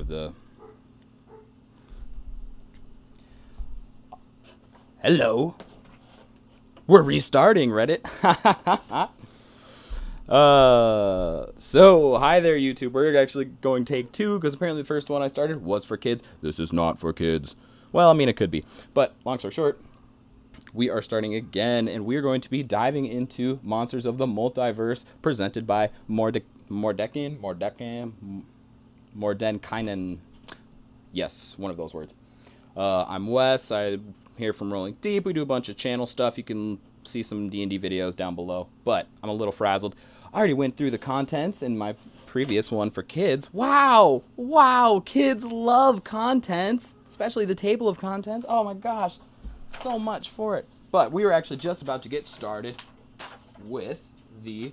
the... Hello. We're restarting, Reddit. So, hi there, YouTube. We're actually going take 2, because apparently the first one I started was for kids. This is not for kids. Well, I mean, it could be. But, long story short, we are starting again, and we are going to be diving into Monsters of the Multiverse, presented by Mordenkainen. Yes, one of those words. I'm Wes. I'm here from Rolling Deep. We do a bunch of channel stuff. You can see some D&D videos down below, but I'm a little frazzled. I already went through the contents in my previous one for kids. Wow! Wow! Kids love contents, especially the table of contents. Oh my gosh, so much for it. But we were actually just about to get started with the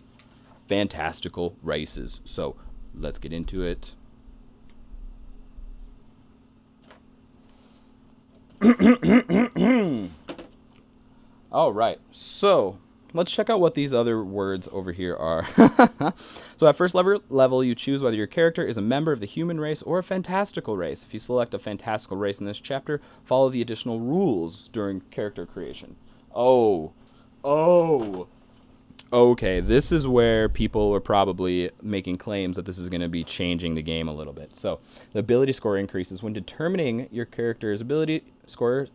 fantastical races. So let's get into it. All right, so let's check out what these other words over here are. So at first level, you choose whether your character is a member of the human race or a fantastical race. If you select a fantastical race in this chapter, follow the additional rules during character creation. Okay, this is where people are probably making claims that this is going to be changing the game a little bit. So the ability score increases when determining your character's ability score.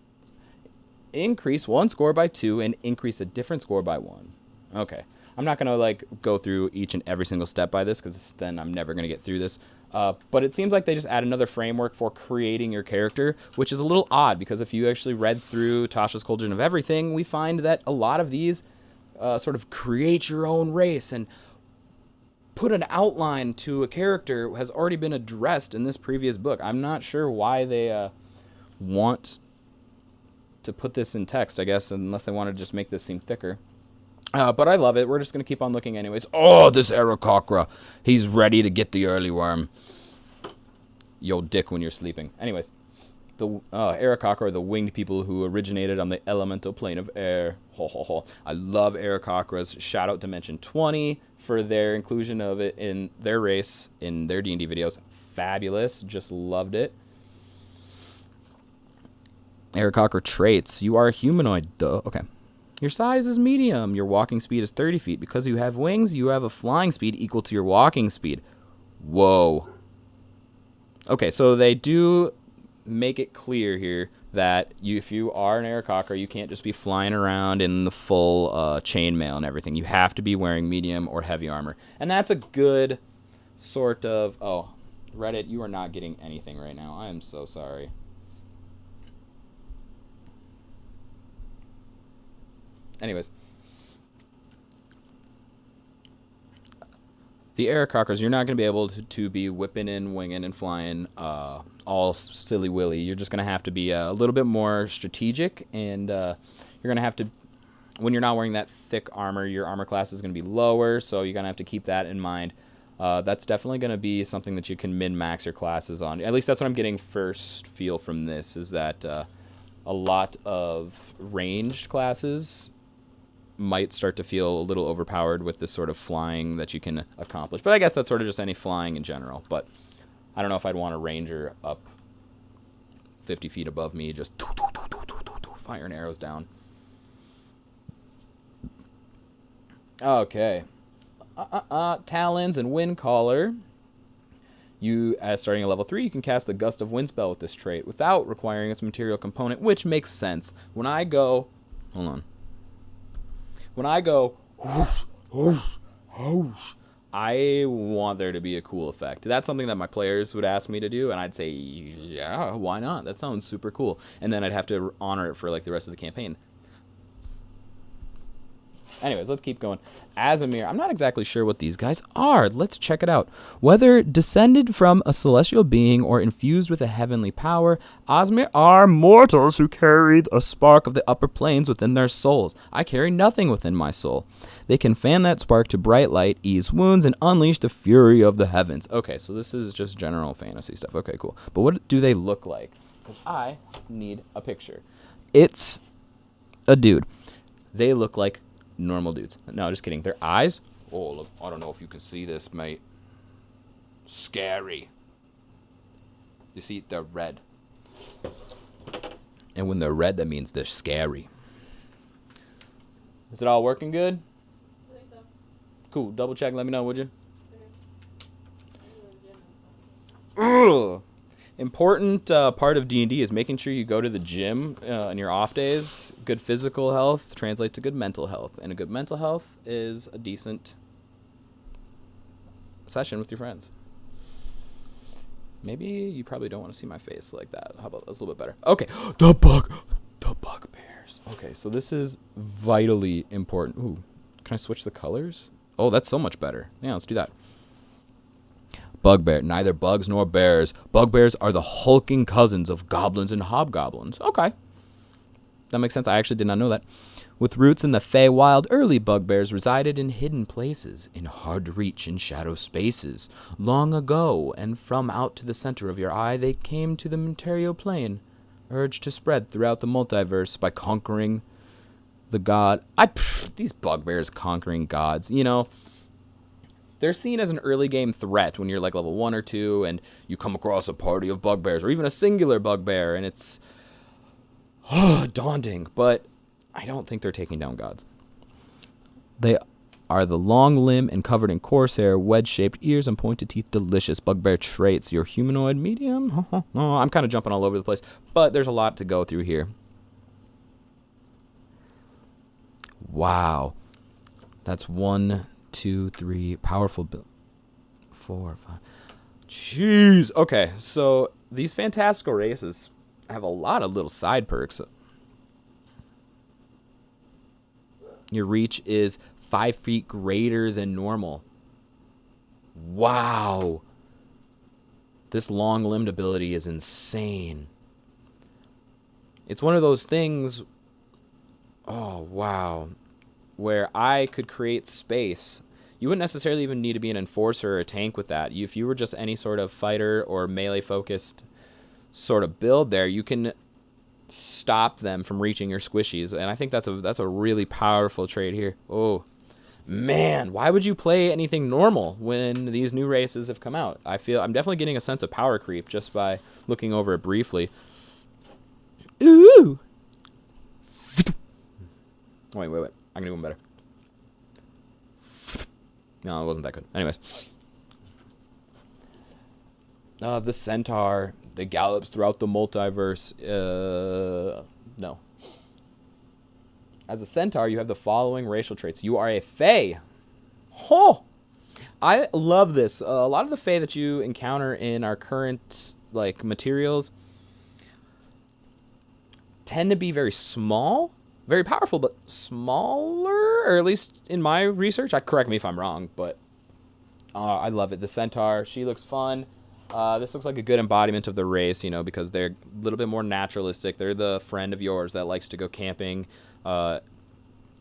Increase one score by 2 and increase a different score by 1. Okay, I'm not gonna like go through each and every single step by this, because then I'm never gonna get through this. But it seems like they just add another framework for creating your character, which is a little odd, because if you actually read through Tasha's Cauldron of Everything, we find that a lot of these sort of create your own race and put an outline to a character has already been addressed in this previous book. I'm not sure why they want to put this in text, I guess, unless they want to just make this seem thicker. But I love it. We're just going to keep on looking anyways. Oh, this Aerocochra. He's ready to get the early worm. Yo, dick when you're sleeping. Anyways, the Aerocochra are the winged people who originated on the elemental plane of air. Ho, ho, ho. I love Aerocochras. Shout out Dimension 20 for their inclusion of it in their race, in their D&D videos. Fabulous. Just loved it. Aerocochra traits. You are a humanoid. Duh. Okay. Your size is medium. Your walking speed is 30 feet. Because you have wings, you have a flying speed equal to your walking speed. Whoa. Okay, so they do make it clear here that if you are an Aerocochra, you can't just be flying around in the full chainmail and everything. You have to be wearing medium or heavy armor. And that's a good sort of... Oh, Reddit, you are not getting anything right now. I am so sorry. Anyways, the Aerocochras, you're not going to be able to be whipping and winging and flying all silly-willy. You're just going to have to be a little bit more strategic, and you're going to have to, when you're not wearing that thick armor, your armor class is going to be lower, so you're going to have to keep that in mind. That's definitely going to be something that you can min-max your classes on. At least that's what I'm getting first feel from this, is that a lot of ranged classes might start to feel a little overpowered with this sort of flying that you can accomplish. But I guess that's sort of just any flying in general. But I don't know if I'd want a ranger up 50 feet above me just firing arrows down. Okay. Talons and Wind Caller. You, as starting at level 3, you can cast the Gust of Wind spell with this trait without requiring its material component, which makes sense. When I go... Hold on. When I go, whoosh, whoosh, whoosh, I want there to be a cool effect. That's something that my players would ask me to do, and I'd say, yeah, why not? That sounds super cool. And then I'd have to honor it for like the rest of the campaign. Anyways, let's keep going. Azamir, I'm not exactly sure what these guys are. Let's check it out. Whether descended from a celestial being or infused with a heavenly power, Azamir are mortals who carry a spark of the upper planes within their souls. I carry nothing within my soul. They can fan that spark to bright light, ease wounds, and unleash the fury of the heavens. Okay, so this is just general fantasy stuff. Okay, cool. But what do they look like? Because I need a picture. It's a dude. They look like normal dudes. No, just kidding. Their eyes, oh, look, I don't know if you can see this, mate. Scary. You see, they're red. And when they're red, that means they're scary. Is it all working good? I think so. Cool. Double check. Let me know, would you? Okay. Ugh. Important part of D&D is making sure you go to the gym on your off days. Good physical health translates to good mental health. And a good mental health is a decent session with your friends. Maybe you probably don't want to see my face like that. How about that's a little bit better? Okay. The bugbears. Okay, so this is vitally important. Ooh, can I switch the colors? Oh, that's so much better. Yeah, let's do that. Bugbear, neither bugs nor bears. Bugbears are the hulking cousins of goblins and hobgoblins. Okay. That makes sense. I actually did not know that. With roots in the Feywild, early bugbears resided in hidden places, in hard-to-reach and shadow spaces. Long ago, and from out to the center of your eye, they came to the material plane, urged to spread throughout the multiverse by conquering the god. These bugbears conquering gods, you know. They're seen as an early game threat when you're like level 1 or 2 and you come across a party of bugbears or even a singular bugbear, and it's daunting, but I don't think they're taking down gods. They are the long limb and covered in coarse hair, wedge-shaped ears, and pointed teeth. Delicious bugbear traits. Your humanoid medium? Oh, I'm kind of jumping all over the place, but there's a lot to go through here. Wow. That's 1, 2, 3. Powerful. 4, 5. Jeez. Okay, so these fantastical races have a lot of little side perks. Your reach is 5 feet greater than normal. Wow. This long-limbed ability is insane. It's one of those things, oh, wow, where I could create space. You wouldn't necessarily even need to be an enforcer or a tank with that. If you were just any sort of fighter or melee-focused sort of build there, you can stop them from reaching your squishies, and I think that's a really powerful trait here. Oh man, why would you play anything normal when these new races have come out? I'm definitely getting a sense of power creep just by looking over it briefly. Ooh. Wait, I'm gonna do one better. No, it wasn't that good. Anyways, the Centaur, that gallops throughout the multiverse. No. As a Centaur, you have the following racial traits. You are a Fae. Oh! I love this. A lot of the Fae that you encounter in our current materials tend to be very small, very powerful, but smaller, or at least in my research. Correct me if I'm wrong, but I love it. The Centaur, she looks fun. This looks like a good embodiment of the race, you know, because they're a little bit more naturalistic. They're the friend of yours that likes to go camping in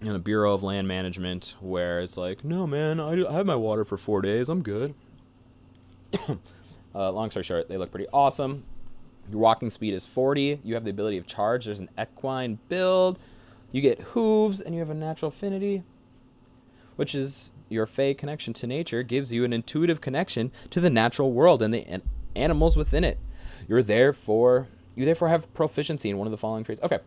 a Bureau of Land Management, where it's like, no, man, I have my water for 4 days. I'm good. Long story short, they look pretty awesome. Your walking speed is 40. You have the ability of charge. There's an equine build. You get hooves, and you have a natural affinity, which is your Fae connection to nature, gives you an intuitive connection to the natural world and the animals within it. You therefore have proficiency in one of the following traits. Okay.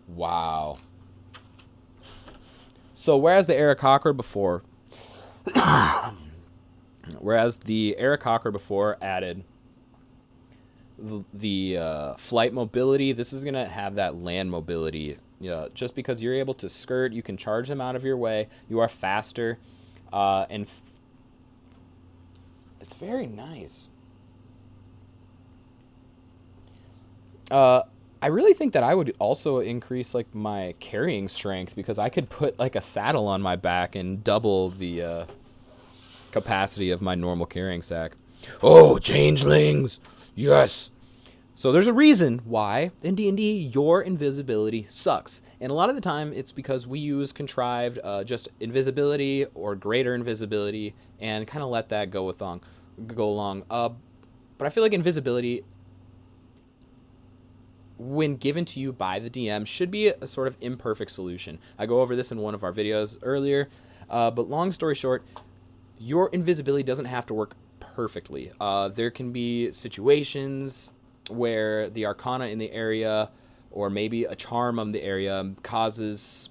Wow. So whereas the Aerocochra before added the flight mobility, this is going to have that land mobility. Just because you're able to skirt, you can charge them out of your way. You are faster, and it's very nice. I really think that I would also increase my carrying strength, because I could put a saddle on my back and double the capacity of my normal carrying sack. Oh, changelings! Yes! So there's a reason why in D&D your invisibility sucks. And a lot of the time it's because we use contrived just invisibility or greater invisibility and kind of let that go along. But I feel like invisibility, when given to you by the DM, should be a sort of imperfect solution. I go over this in one of our videos earlier. But long story short, your invisibility doesn't have to work perfectly. There can be situations where the arcana in the area, or maybe a charm of the area, causes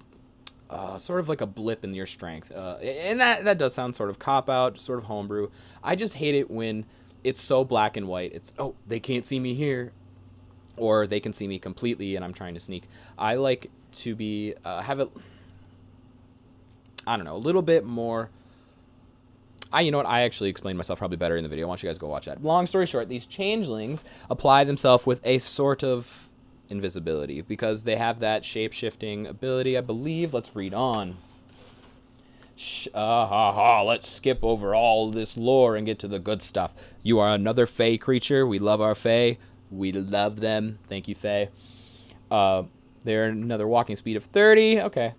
sort of like a blip in your strength. And that does sound sort of cop-out, sort of homebrew. I just hate it when it's so black and white. It's, oh, they can't see me here, or they can see me completely and I'm trying to sneak. I like to be, have it, I don't know, a little bit more. You know what? I actually explained myself probably better in the video. I want you guys to go watch that. Long story short, these changelings apply themselves with a sort of invisibility because they have that shape-shifting ability, I believe. Let's read on. Let's skip over all this lore and get to the good stuff. You are another Fae creature. We love our Fae. We love them. Thank you, Fae. They're another walking speed of 30. Okay.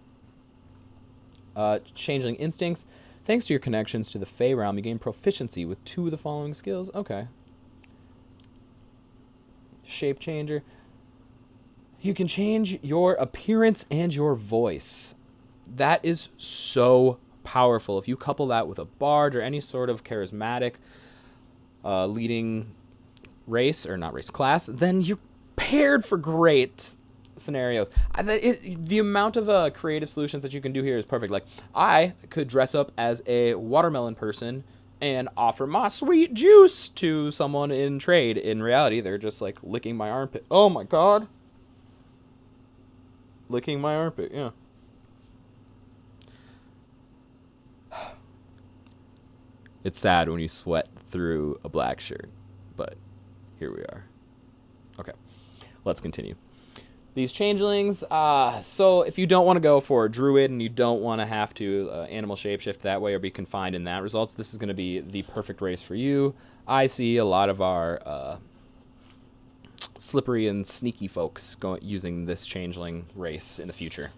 Changeling instincts. Thanks to your connections to the Fae realm, you gain proficiency with 2 of the following skills. Okay. Shape changer. You can change your appearance and your voice. That is so powerful. If you couple that with a bard or any sort of charismatic leading race, or not race, class, then you're paired for great scenarios. The amount of creative solutions that you can do here is perfect. Like, I could dress up as a watermelon person and offer my sweet juice to someone in trade. In reality, they're just like licking my armpit. Oh my god. Licking my armpit, yeah. It's sad when you sweat through a black shirt, but here we are. Okay, let's continue. These changelings, so if you don't want to go for a druid and you don't want to have to animal shapeshift that way or be confined in that results, this is going to be the perfect race for you. I see a lot of our slippery and sneaky folks using this changeling race in the future.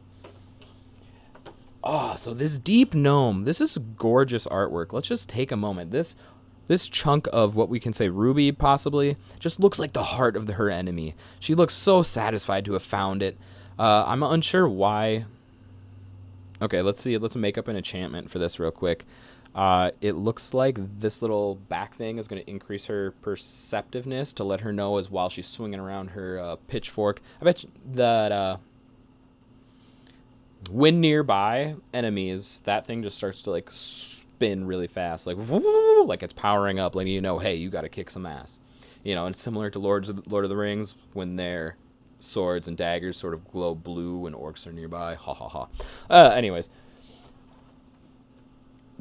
So this deep gnome, this is gorgeous artwork. Let's just take a moment. This chunk of what we can say ruby, possibly, just looks like the heart of her enemy. She looks so satisfied to have found it. I'm unsure why. Okay, let's see. Let's make up an enchantment for this real quick. It looks like this little back thing is going to increase her perceptiveness to let her know as while she's swinging around her pitchfork. I bet that when nearby enemies, that thing just starts to like spin really fast, like it's powering up, letting you know, hey, you got to kick some ass. You know, and similar to Lord of the Rings, when their swords and daggers sort of glow blue when orcs are nearby. Ha ha ha. Anyways.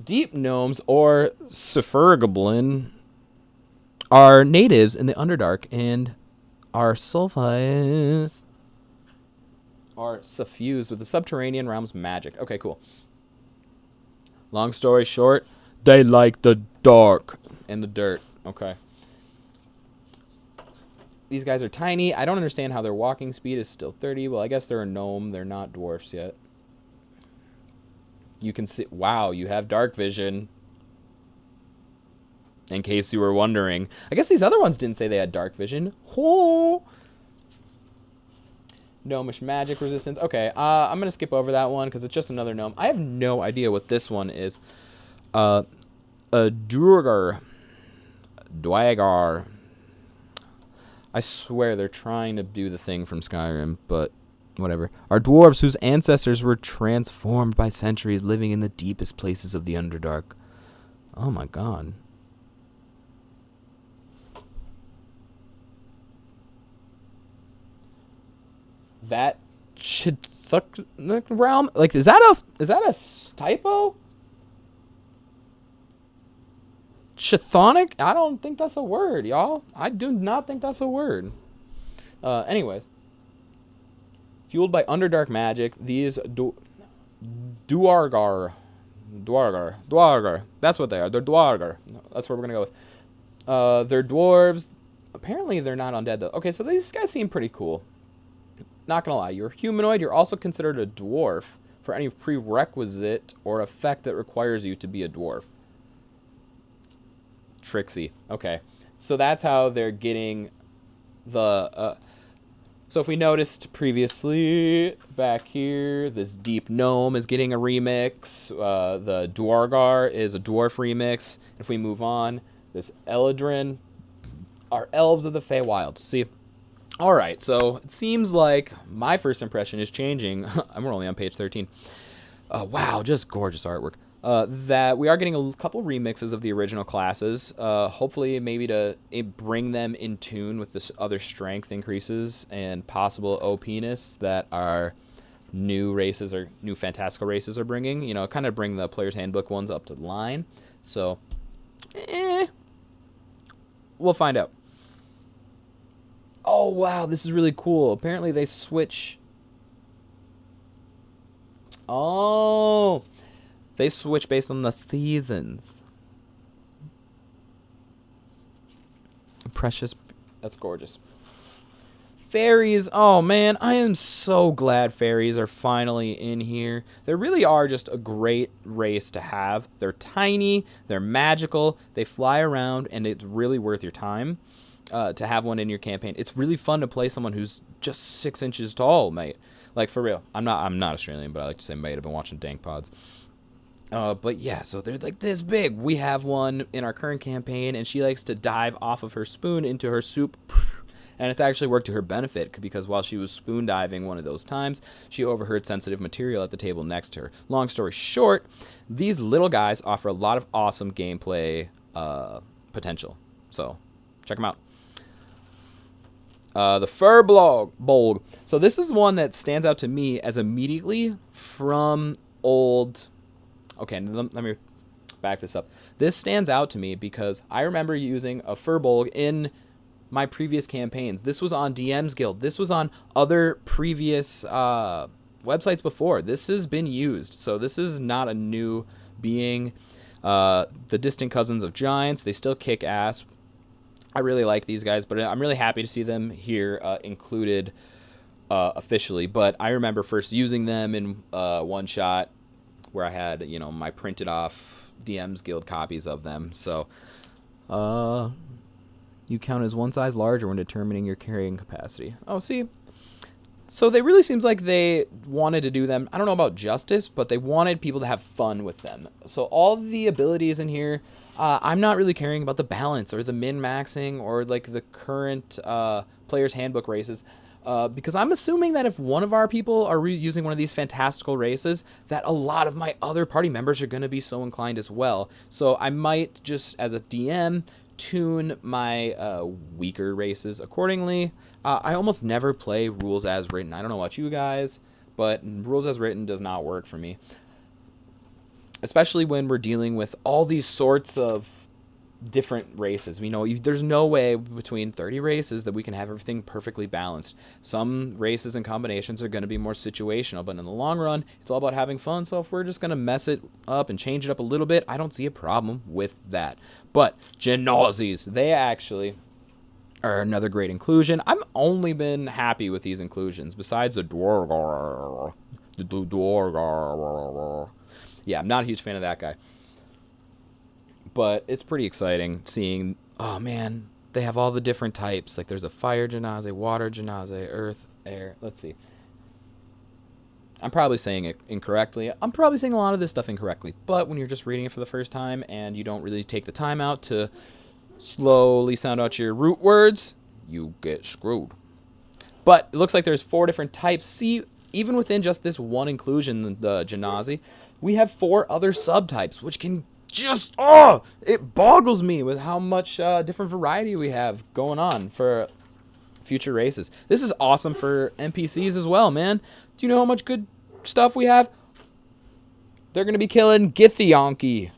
Deep gnomes, or Goblin, are natives in the Underdark and are suffused with the subterranean realm's magic. Okay, cool. Long story short, they like the dark and the dirt. Okay. These guys are tiny. I don't understand how their walking speed is still 30. Well, I guess they're a gnome. They're not dwarfs yet. You can see, wow, you have dark vision. In case you were wondering. I guess these other ones didn't say they had dark vision. Oh. Gnomish magic resistance. Okay, I'm going to skip over that one because it's just another gnome. I have no idea what this one is. A Dwargar. I swear they're trying to do the thing from Skyrim, but whatever. Are dwarves whose ancestors were transformed by centuries living in the deepest places of the Underdark. Oh my god. That realm? Like, is that a typo? Chthonic? I don't think that's a word, y'all. I do not think that's a word. Anyways. Fueled by Underdark magic, these Dwargar. That's what they are. They're Dwargar. That's what we're going to go with. They're dwarves. Apparently, they're not undead, though. Okay, so these guys seem pretty cool. Not going to lie. You're humanoid. You're also considered a dwarf for any prerequisite or effect that requires you to be a dwarf. Tricksy. Okay. So that's how they're getting the... So if we noticed previously back here, this deep gnome is getting a remix. The Dwargar is a dwarf remix. If we move on, this Eledrin are elves of the Feywild. See, all right. So it seems like my first impression is changing. We're only on page 13. Wow, just gorgeous artwork. That we are getting a couple remixes of the original classes. Hopefully, maybe to bring them in tune with this other strength increases and possible OPness that our new races or new fantastical races are bringing. You know, kind of bring the player's handbook ones up to the line. So, we'll find out. Oh wow, this is really cool. Apparently, they switch. Oh. They switch based on the seasons. Precious. That's gorgeous. Fairies. Oh, man. I am so glad fairies are finally in here. They really are just a great race to have. They're tiny. They're magical. They fly around, and it's really worth your time to have one in your campaign. It's really fun to play someone who's just 6 inches tall, mate. Like, for real. I'm not Australian, but I like to say mate. I've been watching Dank Pods. But yeah, so they're like this big. We have one in our current campaign, and she likes to dive off of her spoon into her soup. And it's actually worked to her benefit, because while she was spoon diving one of those times, she overheard sensitive material at the table next to her. Long story short, these little guys offer a lot of awesome gameplay potential. So check them out. The Furbolg. So this is one that stands out to me as immediately from old... Okay, let me back this up. This stands out to me because I remember using a Furbolg in my previous campaigns. This was on DM's Guild. This was on other previous websites before. This has been used, so this is not a new being. The distant cousins of giants, they still kick ass. I really like these guys, but I'm really happy to see them here included officially. But I remember first using them in one shot, where I had, you know, my printed off DM's Guild copies of them. So, you count as one size larger when determining your carrying capacity. Oh, see? So they really seems like they wanted to do them. I don't know about justice, but they wanted people to have fun with them. So all the abilities in here, I'm not really caring about the balance or the min-maxing or like the current player's handbook races. Because I'm assuming that if one of our people are using one of these fantastical races, that a lot of my other party members are going to be so inclined as well. So I might just, as a DM, tune my weaker races accordingly. I almost never play rules as written. I don't know about you guys, but rules as written does not work for me. Especially when we're dealing with all these sorts of different races. We know there's no way between 30 races that we can have everything perfectly balanced. Some races and combinations are going to be more situational, but in the long run, it's all about having fun. So if we're just going to mess it up and change it up a little bit, I don't see a problem with that. But Gennady, they actually are another great inclusion. I've only been happy with these inclusions, besides the Dwargar. The Dwargar. Yeah, I'm not a huge fan of that guy. But it's pretty exciting seeing, oh man, they have all the different types. Like there's a fire Gennady, water Gennady, earth, air. Let's see. I'm probably saying it incorrectly. I'm probably saying a lot of this stuff incorrectly. But when you're just reading it for the first time and you don't really take the time out to slowly sound out your root words, you get screwed. But it looks like there's 4 different types. See, even within just this one inclusion, the Gennady, we have 4 other subtypes, which can just, it boggles me with how much different variety we have going on for future races. This is awesome for NPCs as well, man. Do you know how much good stuff we have? They're going to be killing Githyanki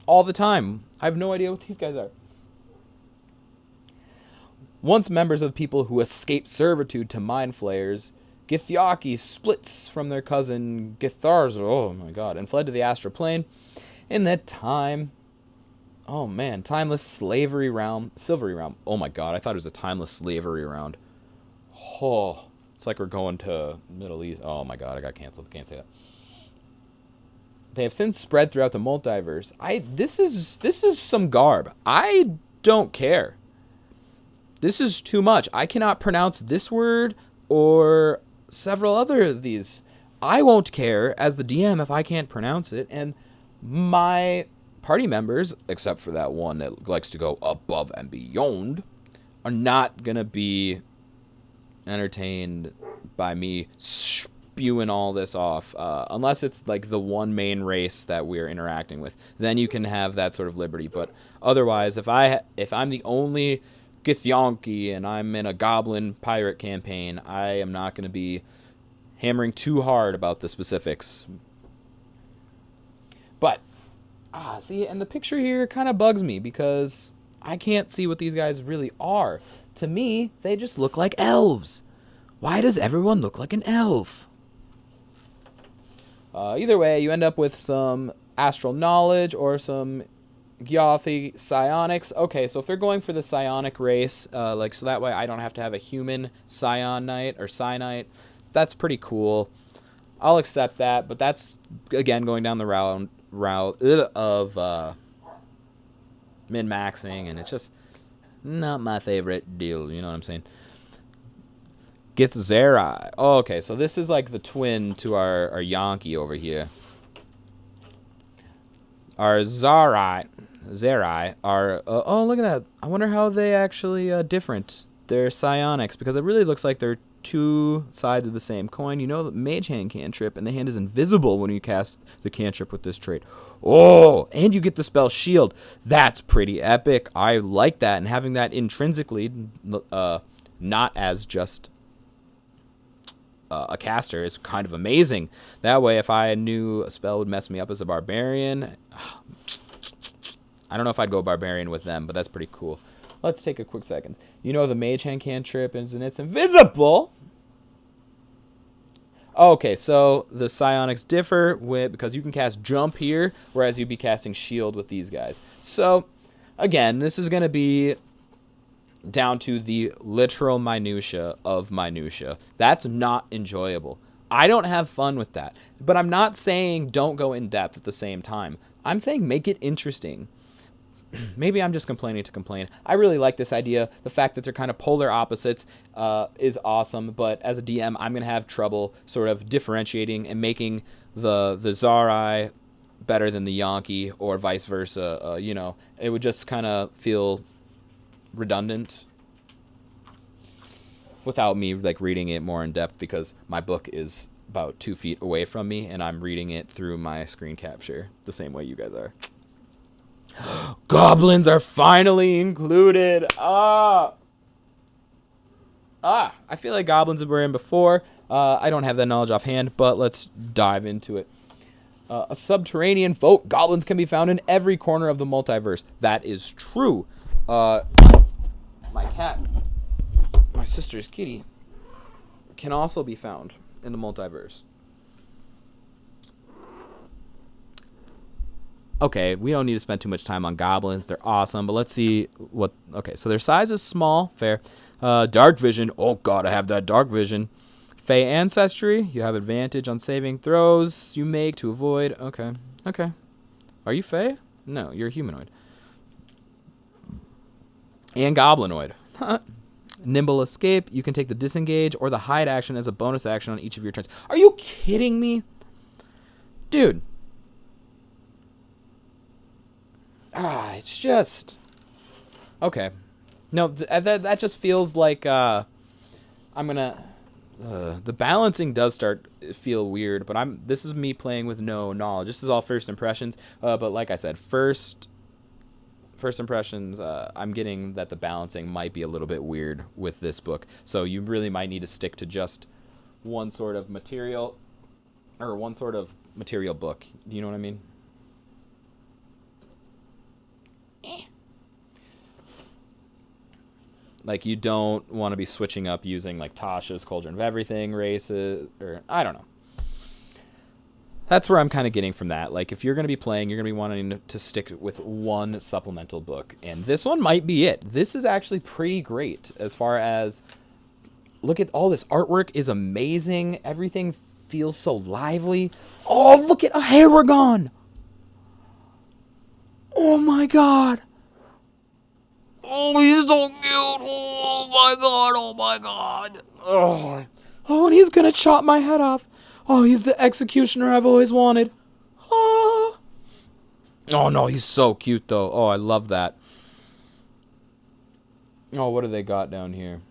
all the time. I have no idea what these guys are. Once members of people who escape servitude to mind flayers, Githyanki splits from their cousin Githarzo, oh my god, and fled to the astral plane. In that time, oh man, timeless slavery realm, silvery realm. Oh my god, I thought it was a timeless slavery round. Oh, it's like we're going to Middle East. Oh my god, I got canceled. Can't say that. They have since spread throughout the multiverse. This is some garb. I don't care. This is too much. I cannot pronounce this word or several other of these. I won't care as the DM if I can't pronounce it, and my party members, except for that one that likes to go above and beyond, are not going to be entertained by me spewing all this off, unless it's like the one main race that we're interacting with. Then you can have that sort of liberty, but otherwise, if I'm the only Githyanki and I'm in a Goblin pirate campaign, I am not going to be hammering too hard about the specifics. But see, and the picture here kind of bugs me because I can't see what these guys really are. To me, they just look like elves. Why does everyone look like an elf? Either way, you end up with some astral knowledge or some Gyathi psionics. Okay, so if they're going for the psionic race, so that way I don't have to have a human scion knight or psi knight, that's pretty cool. I'll accept that, but that's, again, going down the route of min-maxing, and it's just not my favorite deal, you know what I'm saying? Githzerai. Oh, okay, so this is like the twin to our Yankee over here. Our Zerai are, oh, look at that. I wonder how they actually different. They're psionics, because it really looks like they're two sides of the same coin. You know that Mage Hand cantrip, and the hand is invisible when you cast the cantrip with this trait. Oh, and you get the spell Shield. That's pretty epic. I like that, and having that intrinsically, not as just a caster, is kind of amazing. That way, if I knew a spell would mess me up as a barbarian, I don't know if I'd go barbarian with them, but that's pretty cool. Let's take a quick second. You know the Mage Hand cantrip is, and it's invisible. Okay, so the psionics differ because you can cast Jump here, whereas you'd be casting Shield with these guys. So, again, this is going to be down to the literal minutia of minutia. That's not enjoyable. I don't have fun with that. But I'm not saying don't go in depth at the same time. I'm saying make it interesting. Maybe I'm just complaining to complain. I really like this idea. The fact that they're kind of polar opposites is awesome, but as a DM, I'm going to have trouble sort of differentiating and making the Zerai better than the Yankee or vice versa. You know, it would just kind of feel redundant without me like reading it more in depth, because my book is about 2 feet away from me and I'm reading it through my screen capture the same way you guys are. Goblins are finally included. I feel like goblins were in before. I don't have that knowledge offhand, but let's dive into it. A subterranean folk. Goblins can be found in every corner of the multiverse. That is true. My cat, my sister's kitty, can also be found in the multiverse. Okay, we don't need to spend too much time on goblins. They're awesome, but let's see what... Okay, so their size is small. Fair. Dark vision. Oh, God, I have that dark vision. Fey ancestry. You have advantage on saving throws you make to avoid... Okay. Okay. Are you Fey? No, you're a humanoid. And goblinoid. Nimble escape. You can take the disengage or the hide action as a bonus action on each of your turns. Are you kidding me? Dude. It's just... Okay. No, that just feels like, I'm gonna... the balancing does start to feel weird, but this is me playing with no knowledge. This is all first impressions, but like I said, first impressions, I'm getting that the balancing might be a little bit weird with this book. So you really might need to stick to just one sort of material, or one sort of material book. Do you know what I mean? Like, you don't want to be switching up using, like, Tasha's Cauldron of Everything races, or, I don't know. That's where I'm kind of getting from that. Like, if you're going to be playing, you're going to be wanting to stick with one supplemental book. And this one might be it. This is actually pretty great as far as, look at all this artwork is amazing. Everything feels so lively. Oh, look at a Haragon. Oh, my God. Oh, he's so cute. Oh my god. Oh my god. Oh, and he's gonna chop my head off. Oh, he's the executioner I've always wanted. Oh. Oh no, he's so cute though. Oh, I love that. Oh, what do they got down here?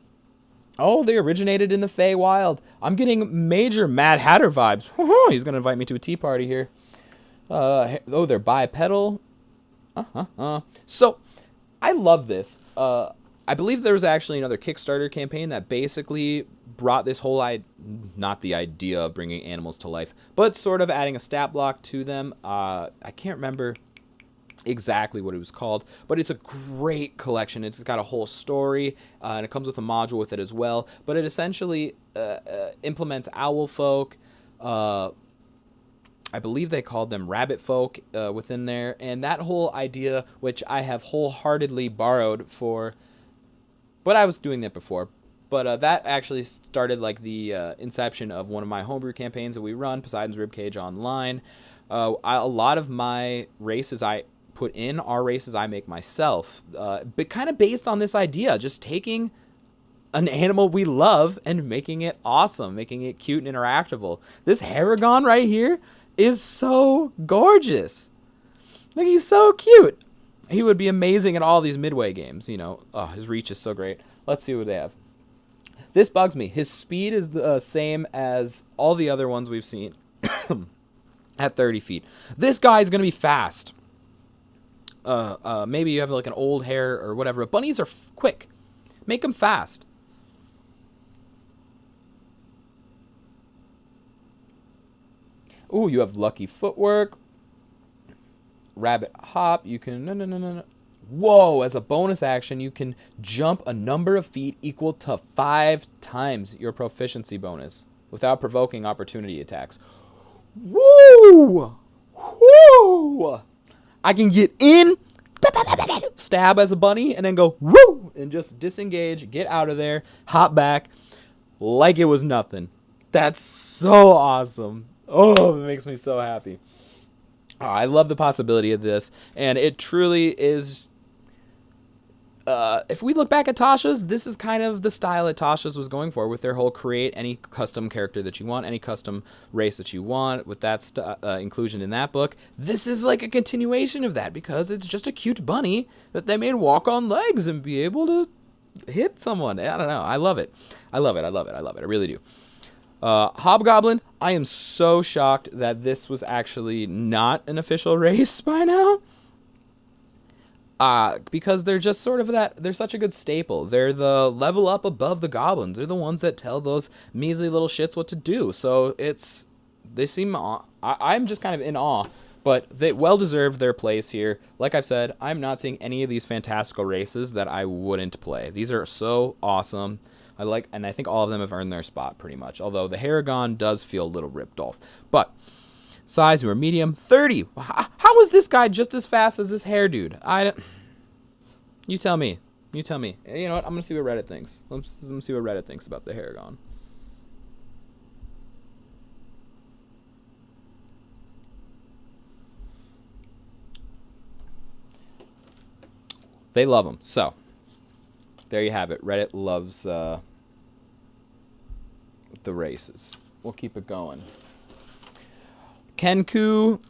Oh, they originated in the Feywild. I'm getting major Mad Hatter vibes. He's going to invite me to a tea party here. Oh, they're bipedal. So, I love this. I believe there was actually another Kickstarter campaign that basically brought this whole not the idea of bringing animals to life, but sort of adding a stat block to them. I can't remember exactly what it was called, but it's a great collection. It's got a whole story, and it comes with a module with it as well. But it essentially implements owl folk. I believe they called them rabbit folk within there, and that whole idea, which I have wholeheartedly borrowed for, but I was doing that before. But that actually started like the inception of one of my homebrew campaigns that we run, Poseidon's Ribcage Online. A lot of my races I put in are races I make myself, but kind of based on this idea, just taking an animal we love and making it awesome, making it cute and interactable. This Haragon right here is so gorgeous. Like, he's so cute. He would be amazing in all these Midway games, you know. Oh, his reach is so great. Let's see what they have. This bugs me. His speed is the same as all the other ones we've seen at 30 feet. This guy's going to be fast. Maybe you have like an old hare or whatever. But bunnies are quick. Make them fast. Ooh, you have lucky footwork. Rabbit hop. You can... No. Whoa, as a bonus action, you can jump a number of feet equal to 5 times your proficiency bonus without provoking opportunity attacks. Woo! Woo! I can get in, stab as a bunny, and then go woo, and just disengage, get out of there, hop back like it was nothing. That's so awesome. Oh, it makes me so happy. Oh, I love the possibility of this, and it truly is... if we look back at Tasha's, this is kind of the style that Tasha's was going for with their whole create any custom character that you want, any custom race that you want, with that inclusion in that book. This is like a continuation of that because it's just a cute bunny that they made walk on legs and be able to hit someone. I don't know. I love it. I love it. I love it. I love it. I really do. Hobgoblin, I am so shocked that this was actually not an official race by now. Because they're just sort of they're such a good staple. They're the level up above the goblins. They're the ones that tell those measly little shits what to do. So they seem, I'm just kind of in awe, but they well deserved their place here. Like I've said, I'm not seeing any of these fantastical races that I wouldn't play. These are so awesome. And I think all of them have earned their spot pretty much. Although the Haragon does feel a little ripped off, but size, you are medium. 30. How is this guy just as fast as this hair dude? You tell me. You tell me. You know what? I'm going to see what Reddit thinks. Let me see what Reddit thinks about the Haragon. They love him. So, there you have it. Reddit loves the races. We'll keep it going. Kenku,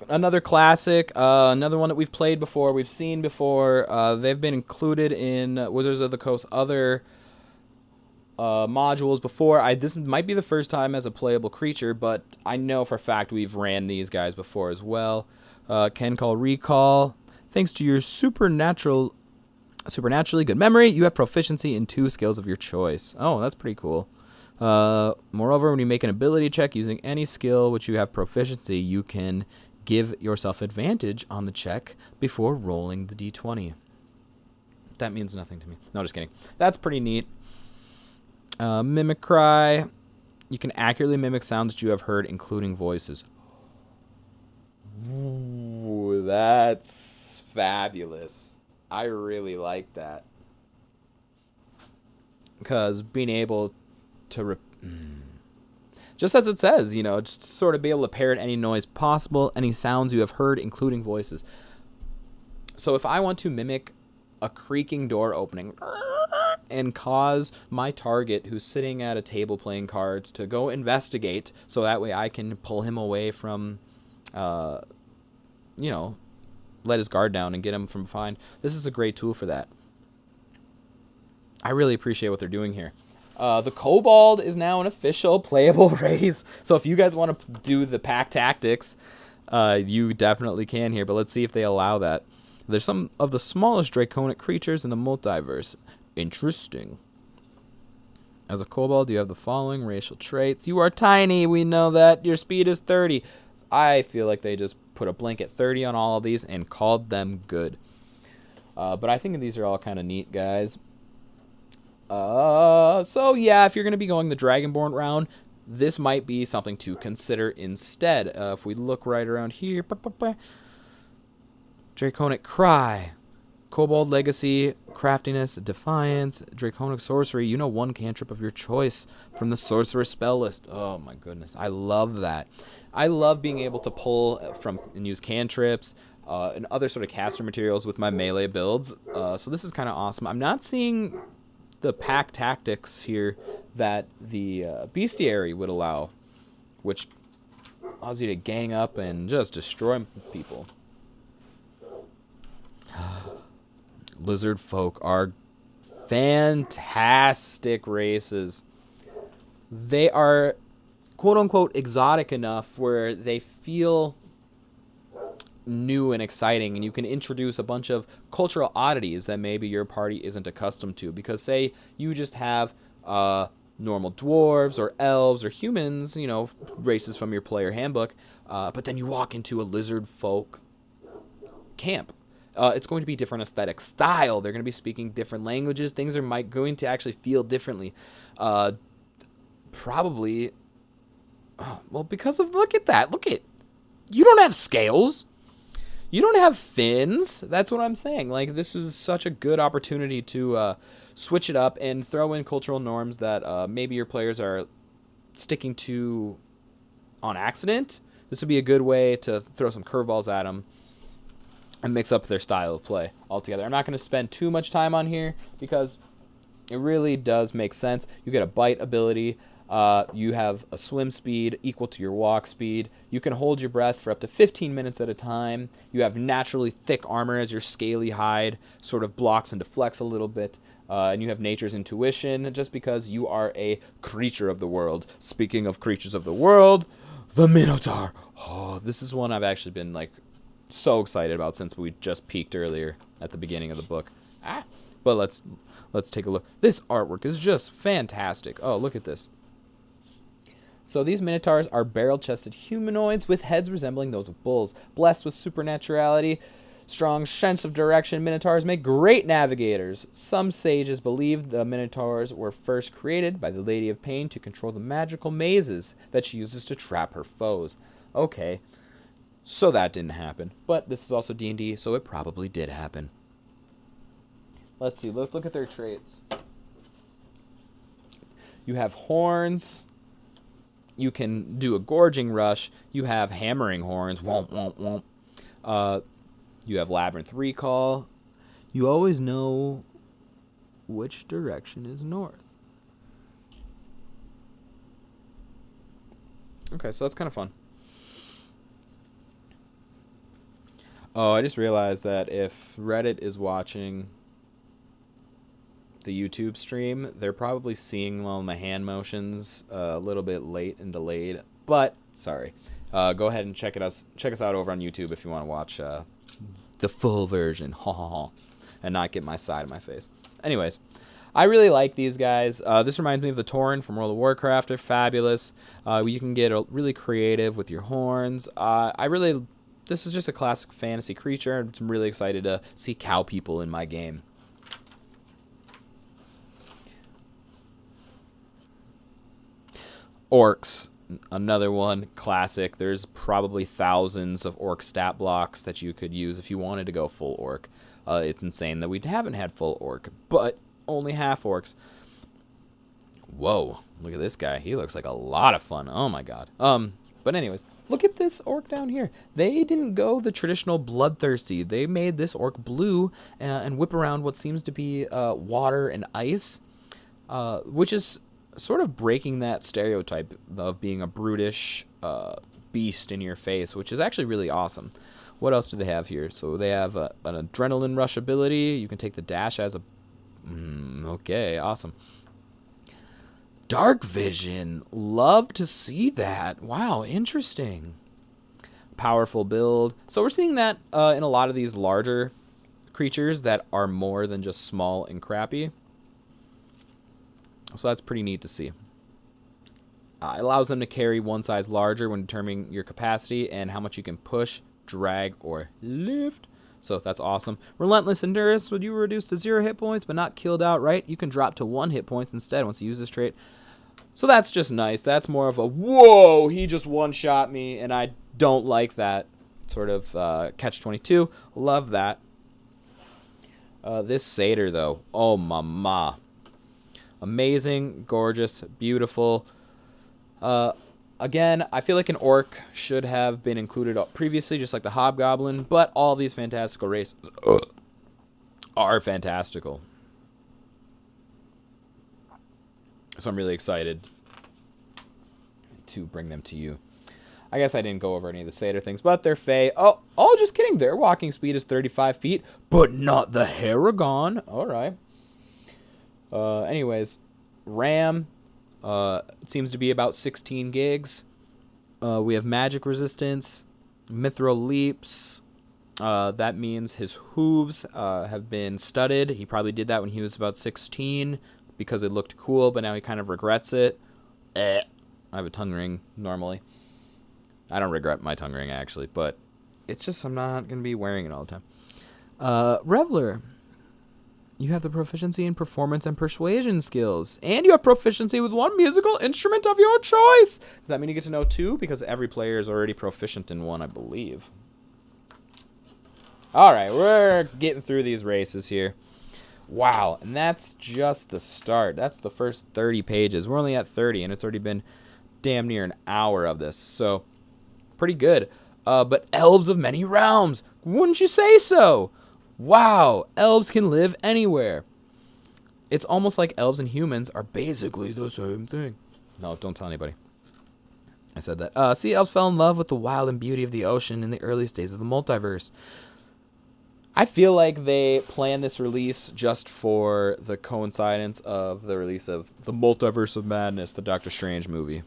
another classic, another one that we've played before, we've seen before. They've been included in Wizards of the Coast other modules before. This might be the first time as a playable creature, but I know for a fact we've ran these guys before as well. Kenku Recall. Thanks to your supernaturally good memory, you have proficiency in 2 skills of your choice. Oh, that's pretty cool. Moreover, when you make an ability check using any skill which you have proficiency, you can give yourself advantage on the check before rolling the d20. That means nothing to me. No, just kidding. That's pretty neat. Mimicry. You can accurately mimic sounds that you have heard, including voices. Ooh, that's fabulous. I really like that. Because being able to just as it says, you know, just sort of be able to parrot any noise possible, any sounds you have heard, including voices. So if I want to mimic a creaking door opening and cause my target who's sitting at a table playing cards to go investigate, so that way I can pull him away from, you know, let his guard down and get him from behind. This is a great tool for that. I really appreciate what they're doing here. The Cobalt is now an official playable race, so if you guys want to do the pack tactics, you definitely can here, but let's see if they allow that. There's some of the smallest draconic creatures in the multiverse. Interesting. As a Cobalt, you have the following racial traits. You are tiny, we know that. Your speed is 30. I feel like they just put a blanket 30 on all of these and called them good. But I think these are all kind of neat, guys. So yeah, if you're going to be going the Dragonborn round, this might be something to consider instead. If we look right around here, Draconic Cry, Cobalt Legacy, Craftiness, Defiance, Draconic Sorcery. You know, one cantrip of your choice from the Sorcerer's spell list. Oh my goodness, I love that. I love being able to pull from and use cantrips and other sort of caster materials with my melee builds. So this is kind of awesome. I'm not seeing the pack tactics here that the bestiary would allow, which allows you to gang up and just destroy people. Lizard folk are fantastic races. They are quote-unquote exotic enough where they feel new and exciting, and you can introduce a bunch of cultural oddities that maybe your party isn't accustomed to. Because say you just have normal dwarves or elves or humans, you know, races from your player handbook, but then you walk into a lizard folk camp. It's going to be different aesthetic style. They're going to be speaking different languages. Things are going to actually feel differently. Probably, well, because of, look at that. Look at, you don't have scales. You don't have fins. That's what I'm saying. Like, this is such a good opportunity to switch it up and throw in cultural norms that maybe your players are sticking to on accident. This would be a good way to throw some curveballs at them and mix up their style of play altogether. I'm not going to spend too much time on here because it really does make sense. You get a bite ability. You have a swim speed equal to your walk speed. You can hold your breath for up to 15 minutes at a time. You have naturally thick armor as your scaly hide sort of blocks and deflects a little bit. And you have nature's intuition just because you are a creature of the world. Speaking of creatures of the world, the Minotaur. Oh, this is one I've actually been like so excited about since we just peaked earlier at the beginning of the book. But let's take a look. This artwork is just fantastic. Oh, look at this. So these Minotaurs are barrel-chested humanoids with heads resembling those of bulls. Blessed with supernaturality, strong sense of direction, Minotaurs make great navigators. Some sages believe the Minotaurs were first created by the Lady of Pain to control the magical mazes that she uses to trap her foes. Okay, so that didn't happen. But this is also D&D, so it probably did happen. Let's see, look at their traits. You have horns. You can do a gorging rush. You have hammering horns. Womp, womp, womp. You have labyrinth recall. You always know which direction is north. Okay, so that's kind of fun. Oh, I just realized that if Reddit is watching the YouTube stream, they're probably seeing all my hand motions a little bit late and delayed, but sorry. Go ahead and check us out over on YouTube if you want to watch the full version, and not get my side of my face. Anyways, I really like these guys. This reminds me of the Tauren from World of Warcraft. They're fabulous. You can get really creative with your horns. This is just a classic fantasy creature. I'm really excited to see cow people in my game. Orcs, another one, classic. There's probably thousands of orc stat blocks that you could use if you wanted to go full orc. It's insane that we haven't had full orc, but only half orcs. Whoa, look at this guy. He looks like a lot of fun. Oh my god. But anyways, look at this orc down here. They didn't go the traditional bloodthirsty. They made this orc blue and whip around what seems to be water and ice, which is sort of breaking that stereotype of being a brutish beast in your face, which is actually really awesome. What else do they have here? So they have an adrenaline rush ability. You can take the dash as a... okay, awesome. Dark vision. Love to see that. Wow, interesting. Powerful build. So we're seeing that in a lot of these larger creatures that are more than just small and crappy. So that's pretty neat to see. It allows them to carry one size larger when determining your capacity and how much you can push, drag, or lift. So that's awesome. Relentless Endurance. When you were reduced to 0 hit points but not killed outright, you can drop to 1 hit points instead once you use this trait. So that's just nice. That's more of a, whoa, he just one-shot me, and I don't like that sort of catch-22. Love that. This satyr, though. Oh, mama. Amazing, gorgeous, beautiful. Again, I feel like an orc should have been included previously, just like the hobgoblin, but all these fantastical races are fantastical. So I'm really excited to bring them to you. I guess I didn't go over any of the satyr things, but they're fey. Oh, just kidding. Their walking speed is 35 feet, but not the Haragon. All right. Anyways, RAM. It seems to be about 16 gigs. We have magic resistance, mithril leaps. That means his hooves have been studded. He probably did that when he was about 16 because it looked cool, but now he kind of regrets it. I have a tongue ring normally. I don't regret my tongue ring, actually, but it's just I'm not going to be wearing it all the time. Reveler. You have the proficiency in performance and persuasion skills. And you have proficiency with 1 musical instrument of your choice. Does that mean you get to know 2? Because every player is already proficient in 1, I believe. All right, we're getting through these races here. Wow, and that's just the start. That's the first 30 pages. We're only at 30, and it's already been damn near an hour of this. So, pretty good. But elves of many realms. Wouldn't you say so? Wow, elves can live anywhere. It's almost like elves and humans are basically the same thing. No, don't tell anybody. I said that. Sea elves fell in love with the wild and beauty of the ocean in the earliest days of the multiverse. I feel like they planned this release just for the coincidence of the release of the Multiverse of Madness, the Doctor Strange movie.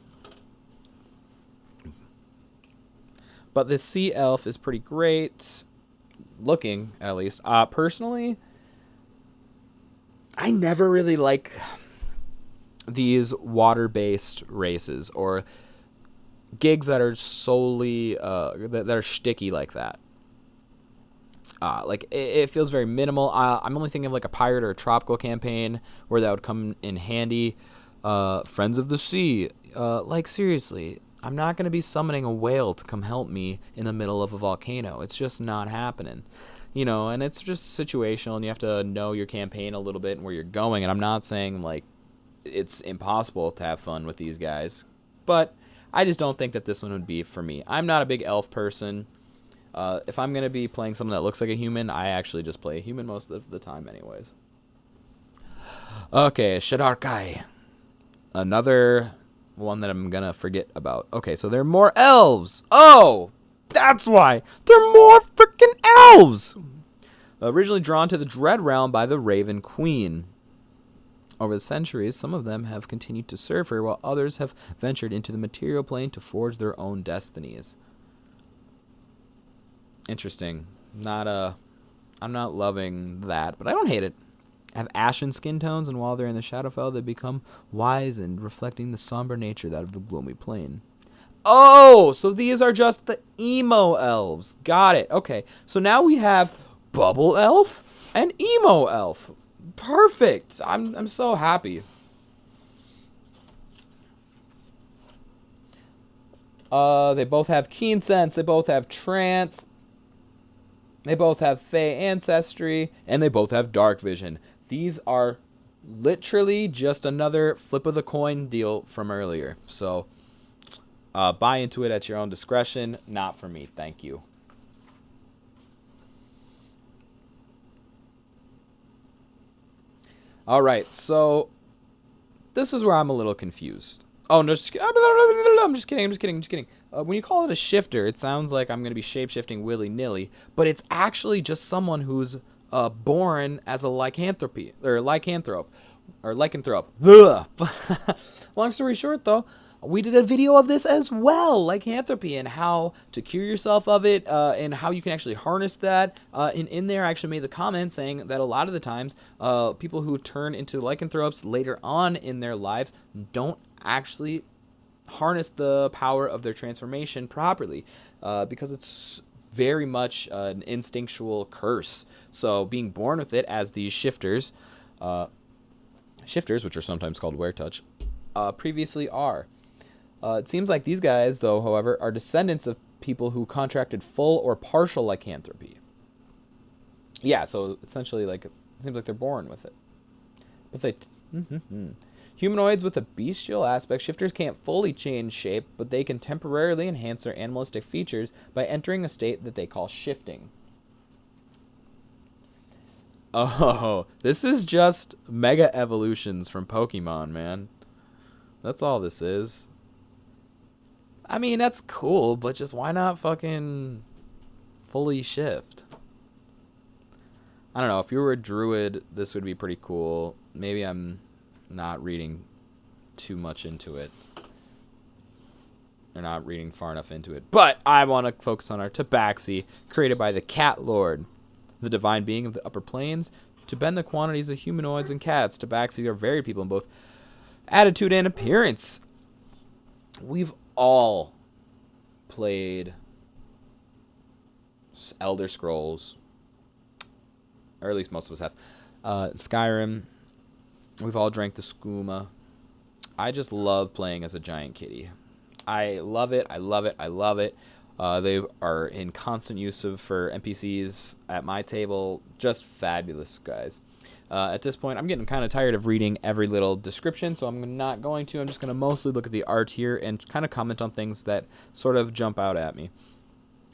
But this sea elf is pretty great. Looking, at least. Personally, I never really like these water-based races or gigs that are solely that are shticky like that. Like it feels very minimal. I'm only thinking of like a pirate or a tropical campaign where that would come in handy. Friends of the Sea. Like seriously, I'm not going to be summoning a whale to come help me in the middle of a volcano. It's just not happening. You know, and it's just situational, and you have to know your campaign a little bit and where you're going. And I'm not saying, like, it's impossible to have fun with these guys. But I just don't think that this one would be for me. I'm not a big elf person. If I'm going to be playing something that looks like a human, I actually just play a human most of the time anyways. Okay, Shadarkai. Another one that I'm going to forget about. Okay, so there are more elves. Oh, that's why. They're more freaking elves. Originally drawn to the Dread Realm by the Raven Queen. Over the centuries, some of them have continued to serve her, while others have ventured into the material plane to forge their own destinies. Interesting. I'm not loving that, but I don't hate it. Have ashen skin tones, and while they're in the Shadowfell, they become wizened, reflecting the somber nature that of the gloomy plane. Oh, so these are just the emo elves. Got it. Okay, so now we have Bubble Elf and Emo Elf. Perfect. I'm so happy. They both have Keen Sense. They both have Trance. They both have Fey Ancestry. And they both have Dark Vision. These are literally just another flip of the coin deal from earlier. So, Buy into it at your own discretion. Not for me. Thank you. All right, so this is where I'm a little confused. Oh, no, I'm just kidding. When you call it a shifter, it sounds like I'm going to be shape-shifting willy-nilly, but it's actually just someone who's born as a lycanthrope. Ugh. Long story short, though, we did a video of this as well, lycanthropy, and how to cure yourself of it, and how you can actually harness that. And in there, I actually made the comment saying that a lot of the times, people who turn into lycanthropes later on in their lives don't actually harness the power of their transformation properly, because it's very much an instinctual curse. So being born with it, as these shifters, which are sometimes called weretouch, previously are. It seems like these guys, though, however, are descendants of people who contracted full or partial lycanthropy. Yeah, so essentially, like, it seems like they're born with it. But they... Humanoids with a bestial aspect, shifters can't fully change shape, but they can temporarily enhance their animalistic features by entering a state that they call shifting. Oh, this is just mega evolutions from Pokemon, man. That's all this is. I mean, that's cool, but just why not fucking fully shift? I don't know. If you were a druid, this would be pretty cool. Maybe I'm not reading too much into it. Or not reading far enough into it. But I want to focus on our Tabaxi, created by the Cat Lord, the divine being of the upper planes. To bend the quantities of humanoids and cats, Tabaxi are varied people in both attitude and appearance. We've all played Elder Scrolls, or at least most of us have. Skyrim. We've all drank the skooma. I just love playing as a giant kitty. I love it. They are in constant use for NPCs at my table. Just fabulous, guys. At this point, I'm getting kind of tired of reading every little description, so I'm not going to. I'm just going to mostly look at the art here and kind of comment on things that sort of jump out at me.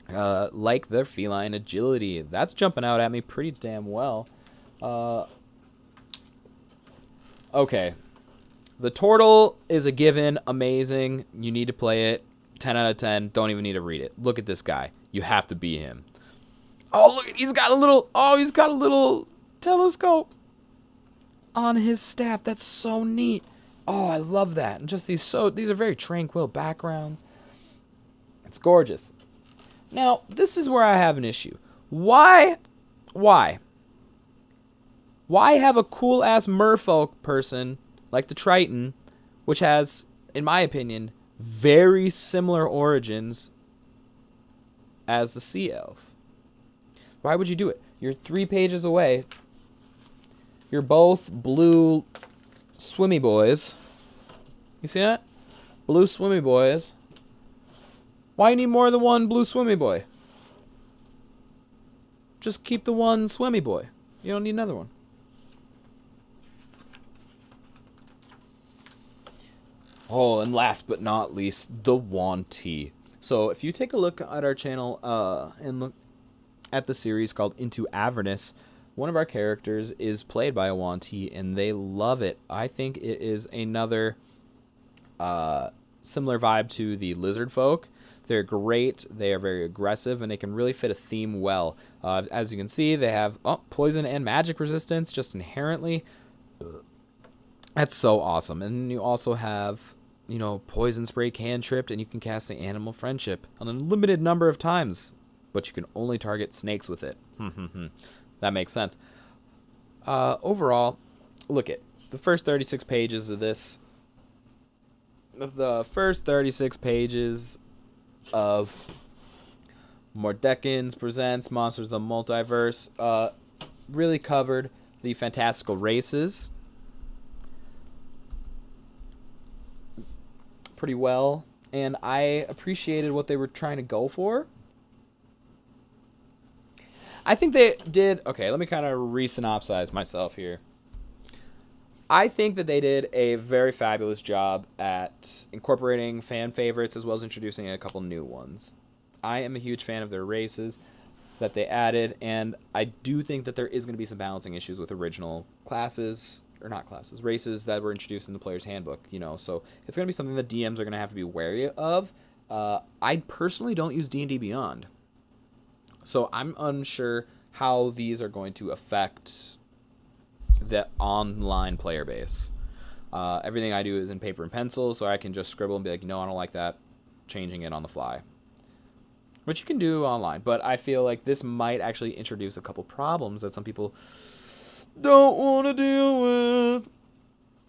Like their feline agility. That's jumping out at me pretty damn well. Okay. The turtle is a given. Amazing. You need to play it. 10 out of 10. Don't even need to read it. Look at this guy. You have to be him. Oh, look. He's got a little telescope on his staff. That's so neat. Oh, I love that. And just these are very tranquil backgrounds. It's gorgeous. Now, this is where I have an issue. Why have a cool-ass merfolk person like the Triton, which has, in my opinion, very similar origins as the Sea Elf? Why would you do it? You're 3 pages away. You're both blue swimmy boys. You see that? Blue swimmy boys. Why you need more than one blue swimmy boy? Just keep the one swimmy boy. You don't need another one. Oh, and last but not least, the Wantee. So if you take a look at our channel and look at the series called Into Avernus, one of our characters is played by a Wantee, and they love it. I think it is another similar vibe to the lizard folk. They're great, they are very aggressive, and they can really fit a theme well. As you can see, they have poison and magic resistance just inherently. That's so awesome. And you also have, poison spray cantripped, and you can cast the Animal Friendship an unlimited number of times, but you can only target snakes with it. That makes sense. Overall, look at the first 36 pages of this. The first 36 pages of Mordekins Presents Monsters of the Multiverse really covered the fantastical races pretty well, and I appreciated what they were trying to go for. I think they did... Okay, let me kind of re-synopsize myself here. I think that they did a very fabulous job at incorporating fan favorites as well as introducing a couple new ones. I am a huge fan of their races that they added, and I do think that there is going to be some balancing issues with original classes, or not classes, races that were introduced in the player's handbook, you know, so it's going to be something that DMs are going to have to be wary of. I personally don't use D&D Beyond, so I'm unsure how these are going to affect the online player base. Everything I do is in paper and pencil, so I can just scribble and be like, no, I don't like that, changing it on the fly. Which you can do online, but I feel like this might actually introduce a couple problems that some people don't want to deal with.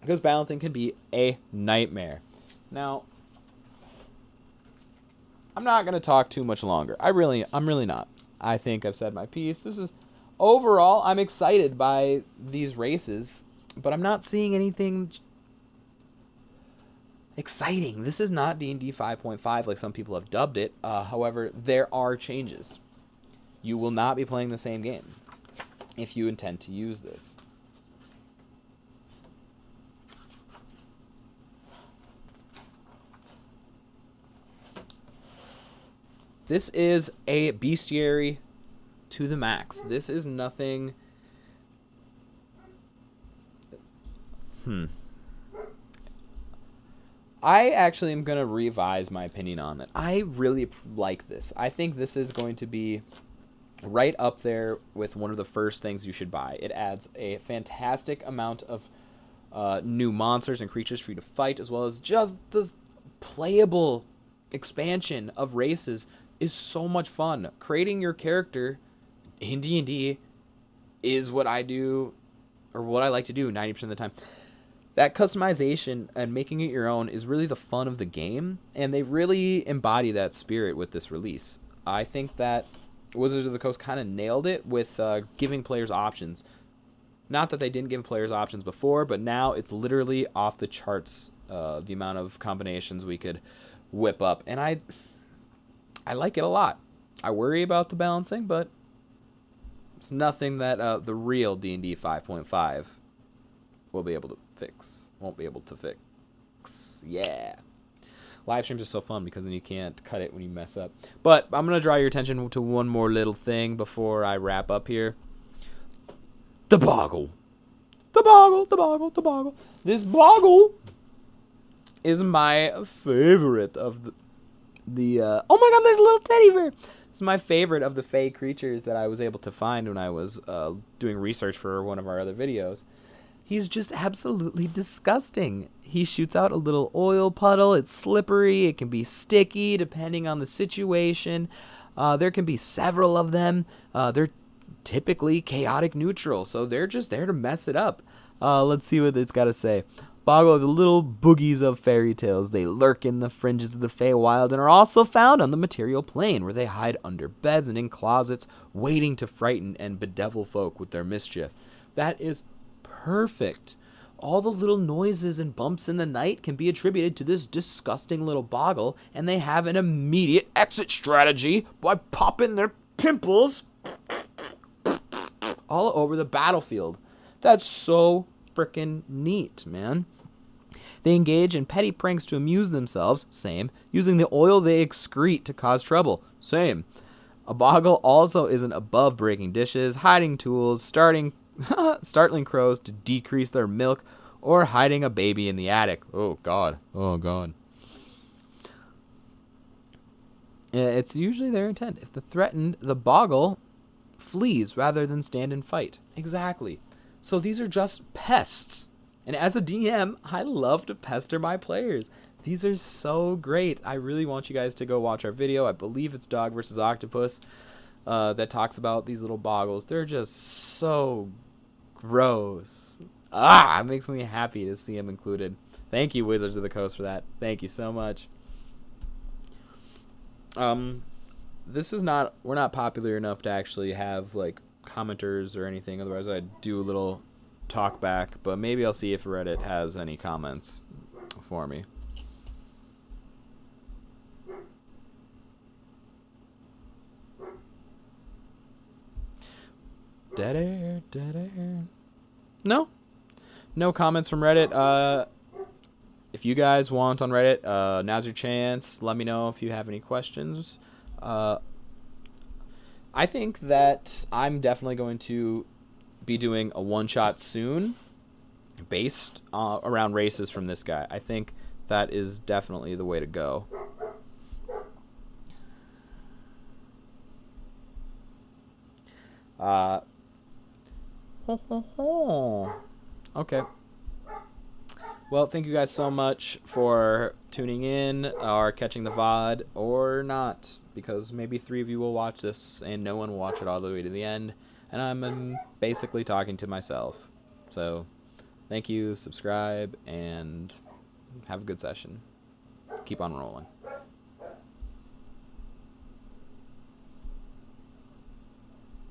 Because balancing can be a nightmare. Now, I'm not going to talk too much longer. I'm really not. I think I've said my piece. Overall, I'm excited by these races, but I'm not seeing anything exciting. This is not D&D 5.5 like some people have dubbed it. However, there are changes. You will not be playing the same game if you intend to use this. This is a bestiary to the max. This is nothing... I actually am going to revise my opinion on it. I really like this. I think this is going to be right up there with one of the first things you should buy. It adds a fantastic amount of new monsters and creatures for you to fight, as well as just this playable expansion of races is so much fun. Creating your character in D&D is what I do, or what I like to do 90% of the time. That customization and making it your own is really the fun of the game, and they really embody that spirit with this release. I think that Wizards of the Coast kind of nailed it with giving players options. Not that they didn't give players options before, but now it's literally off the charts, the amount of combinations we could whip up. And I like it a lot. I worry about the balancing, but it's nothing that the real D&D 5.5 will be able to fix. Won't be able to fix. Yeah. Live streams are so fun because then you can't cut it when you mess up. But I'm going to draw your attention to one more little thing before I wrap up here. The Boggle. The Boggle, the Boggle, the Boggle. This Boggle is my favorite of the oh my god, there's a little teddy bear. This is my favorite of the fey creatures that I was able to find when I was doing research for one of our other videos. He's just absolutely disgusting. He shoots out a little oil puddle. It's slippery. It can be sticky depending on the situation. There can be several of them. They're typically chaotic neutral, so they're just there to mess it up. Let's see what it's got to say. Boggle are the little boogies of fairy tales. They lurk in the fringes of the Feywild and are also found on the material plane, where they hide under beds and in closets, waiting to frighten and bedevil folk with their mischief. That is perfect. All the little noises and bumps in the night can be attributed to this disgusting little Boggle, and they have an immediate exit strategy by popping their pimples all over the battlefield. That's so freaking neat, man. They engage in petty pranks to amuse themselves, same, using the oil they excrete to cause trouble, same. A Boggle also isn't above breaking dishes, hiding tools, startling crows to decrease their milk, or hiding a baby in the attic. Oh god. Oh god. It's usually their intent. If the threatened, the Boggle flees rather than stand and fight. Exactly. So these are just pests. And as a DM, I love to pester my players. These are so great. I really want you guys to go watch our video. I believe it's Dog vs. Octopus that talks about these little Boggles. They're just so gross. It makes me happy to see them included. Thank you, Wizards of the Coast, for that. Thank you so much. This is not, we're not popular enough to actually have like commenters or anything. Otherwise, I'd do a little talk back. But maybe I'll see if Reddit has any comments for me. Dead air, dead air. No? No comments from Reddit. If you guys want on Reddit, now's your chance. Let me know if you have any questions. I think that I'm definitely going to be doing a one-shot soon based around races from this guy. I think that is definitely the way to go. Okay. Well, thank you guys so much for tuning in or catching the VOD or not, because maybe 3 of you will watch this and no one will watch it all the way to the end, and I'm basically talking to myself. So, thank you, subscribe, and have a good session. Keep on rolling.